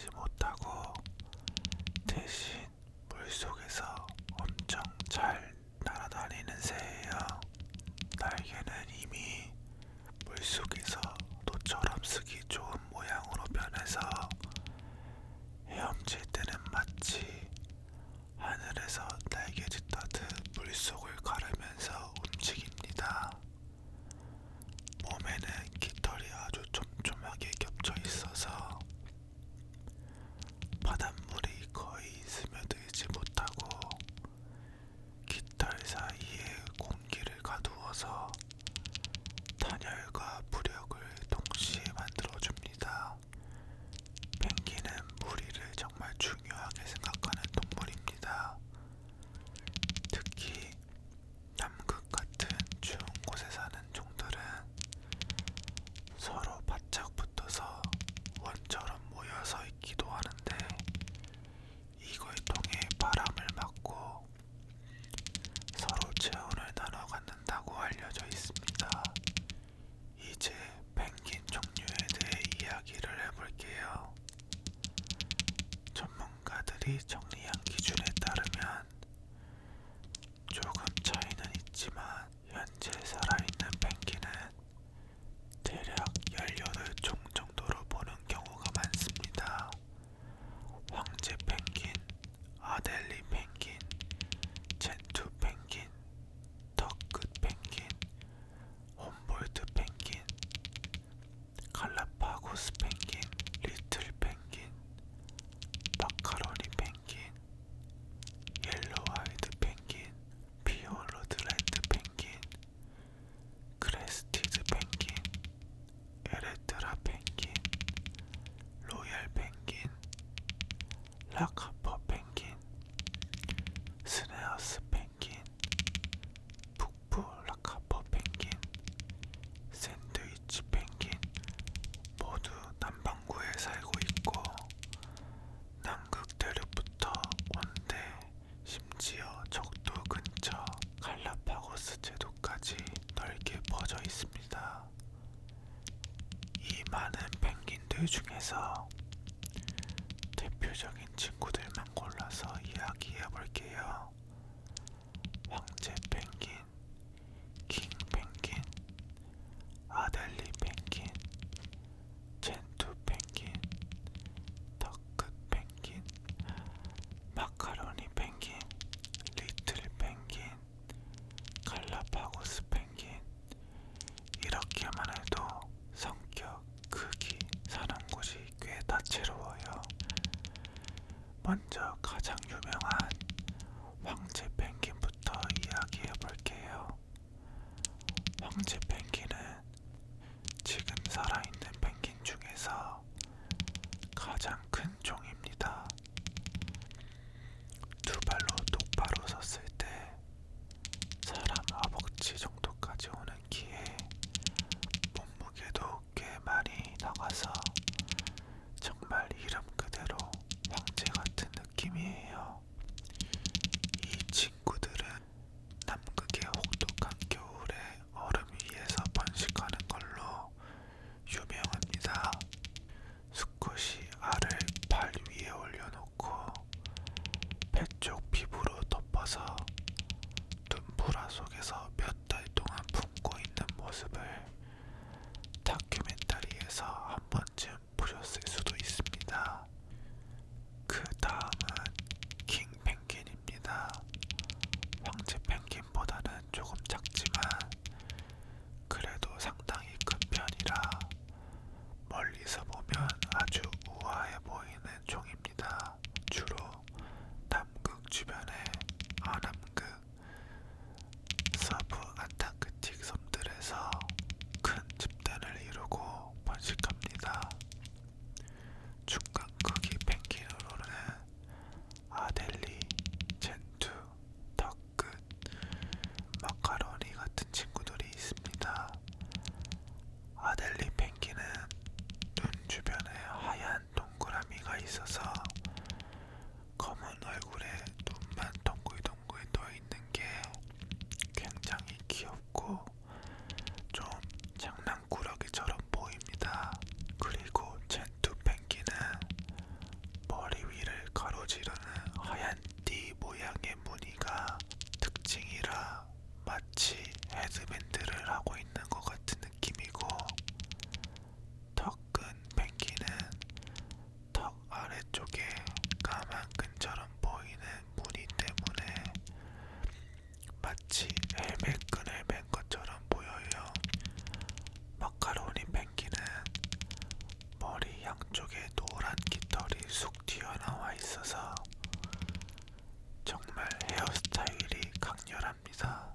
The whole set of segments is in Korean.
날지 못하고 대신 물속에서 엄청 잘 날아다니는 새예요. 날개는 이미 물속에서 노처럼 쓰기 좋은 모양으로 변해서 헤엄칠 때는 마치 하늘에서 날개짓 따듯 물속을 가르면서 움직입니다. 몸에는 깃털이 아주 촘촘하게 겹쳐 있어서 바닷물이 거의 스며들지 못하고 깃털 사이에 공기를 가두어서 단열과 부력을 동시에 만들어줍니다. 펭귄은 무리를 정말 중요하게 생각하는 동물입니다. 특히 남극 같은 추운 곳에 사는 종들은 서로 바짝 붙어서 원처럼 모여서 있기도 하는데 이걸 통해 바람을 막고 서로 체온을 나눠 갖는다고 알려져 있습니다. 이제 펭귄 종류에 대해 이야기를 해볼게요. 전문가들이 정리한 기준에 따르면 조금 차이는 있지만 현재 살아있는 펭귄은 대략 18종 정도로 보는 경우가 많습니다. 황제 펭귄, 아델리 펭귄, 젠투 펭귄, 턱끝 펭귄, 홈볼트 펭귄, 갈라파고스 펭귄, 리틀 펭귄, 마카로니 펭귄, 옐로우 아이드 펭귄, 피오르드 레드 펭귄, 크레스티드 펭귄, 에레트라 펭귄, 로얄 펭귄, 라카퍼 펭귄, 스네어스 펭귄, 북부 라카퍼 펭귄, 샌드위치 펭귄 모두 남반구에 살고 있고 남극 대륙부터 온대, 심지어 적도 근처 갈라파고스 제도까지 넓게 퍼져 있습니다. 이 많은 펭귄들 중에서 대표적인 친구들만 골라서 이야기해 볼게요. 황제 펭귄, 킹 펭귄, 아델리 펭귄, 젠투 펭귄, 턱끝 펭귄, 마카로니 펭귄, 리틀 펭귄, 갈라파고스 펭귄. 이렇게만 해도 성격, 크기, 사는 곳이 꽤 다채로워요. 먼저 가장 유명한 황제 펭귄부터 이야기해 볼게요. 황제 펭귄은 지금 살아있는 펭귄 중에서 가장 큰 종입니다. 두 발로 똑바로 섰을 때 사람 허벅지 정도까지 오는 키에 몸무게도 꽤 많이 나가서 정말 이름 그대로 황제 같은 느낌이에요. 이 친구들은 남극의 혹독한 겨울에 얼음 위에서 번식하는 걸로 유명합니다. 수컷이 알을 발 위에 올려놓고 배 쪽 피부로 덮어서 눈보라 속에서 몇 달 동안 품고 있는 모습을 다큐멘터리에서 한 번쯤 보셨을 수도 있습니다. 그 다음은 킹 펭귄입니다. 황제 펭귄보다는 조금 작지만 그래도 상당히 큰 편이라 멀리서 보면 아주 우아해 보이는 종입니다. 주로 남극 주변의 아남극, 서부 안타크틱 섬들에서 큰 집단을 이루고 번식합니다. 중간 크기 펭귄으로는 아델리, 젠투, 턱끝, 마카로니 같은 친구들이 있습니다. 아델리 펭귄은 눈 주변에 하얀 동그라미가 있어서 검은 얼굴에 눈만 동글동글 떠 있는 게 굉장히 귀엽고 좀 장난꾸러기처럼 보입니다. 그리고 젠투 펭귄은 쑥 튀어나와 있어서 정말 헤어스타일이 강렬합니다.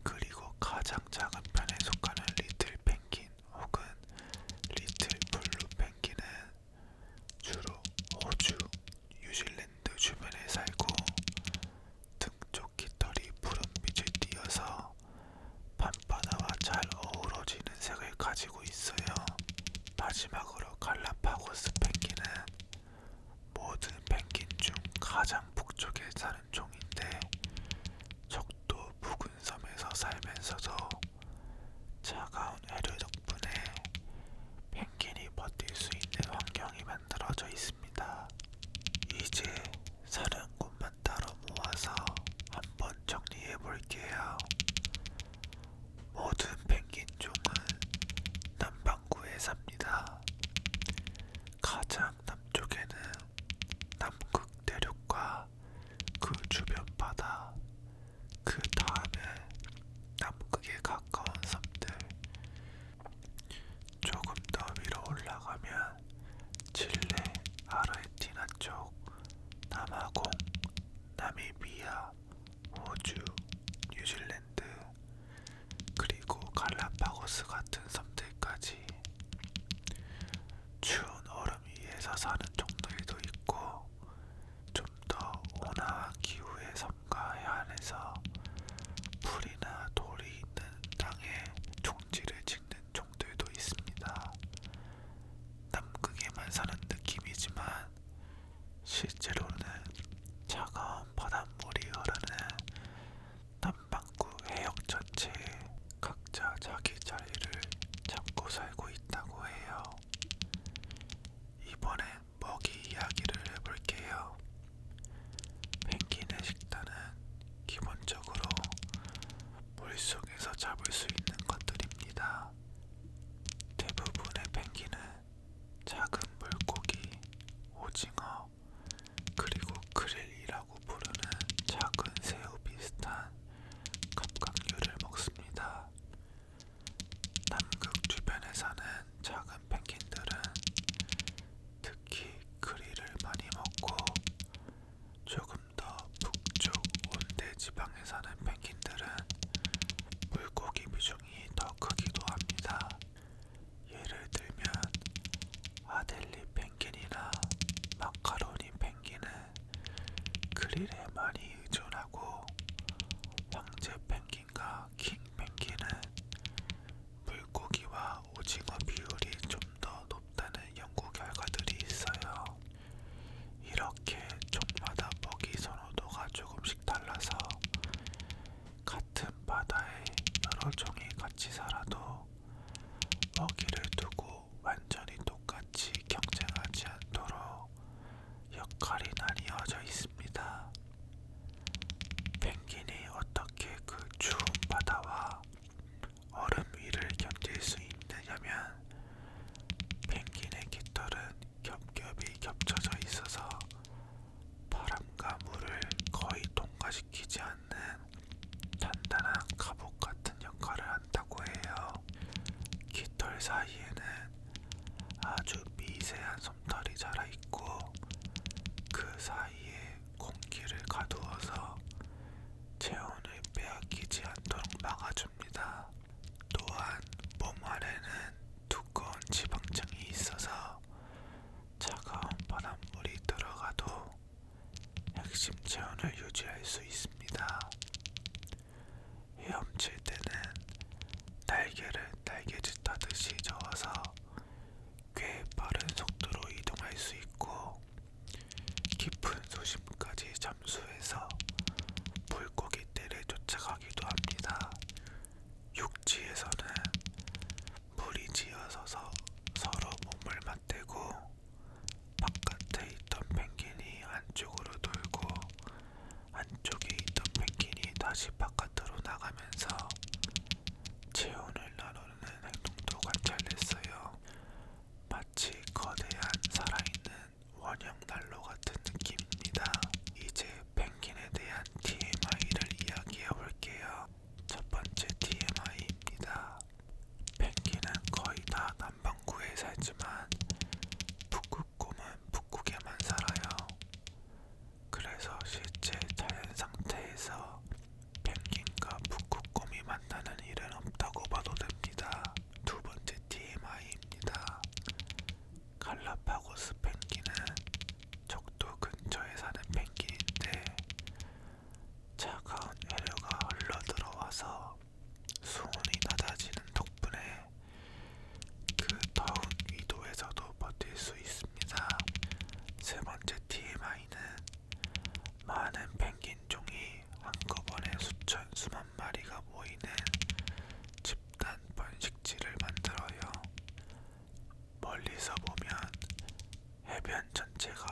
그리고 가장 작은 편에 속하는 리틀 펭귄 혹은 리틀 블루 펭귄은 주로 호주, 뉴질랜드 주변에 살고 등 쪽 깃털이 푸른빛을 띠어서 밤바다와 잘 어우러지는 색을 가지고 있어요. 마지막으로 갈라파고스 펭귄은 모든 펭귄 중 가장 북쪽에 사는 종인데 적도 묵은 섬에서 살면서도 차가운 해류 덕분에 펭귄이 버틸 수 있는 환경이 만들어져 있습니다. 이제 사는 곳만 따로 모아서 한번 정리해 볼게요. 모든 펭귄 종은 남반구에 삽니다. 가장 남쪽에는 남극 대륙과 그 주변 바다, 그 다음에 남극에 가까운 섬들, 조금 더 위로 올라가면 칠레, 아르헨티나 쪽, 남아공, 나미비아, 호주, 뉴질랜드, 그리고 갈라파고스 같은 섬들까지 추운 얼음 위에서 사는 종들도 있고 좀 더 온화한 기후의 섬과 해안에서 풀이나 돌이 있는 땅에 종지를 짓는 종들도 있습니다. 남극에만 사는 느낌이지만 실제로는 차가운 바닷물이 흐르는 남반구 해역 전체에 각자 자기 자리를 잡고 살고 있다고 해요. 이번엔 뭐 전체가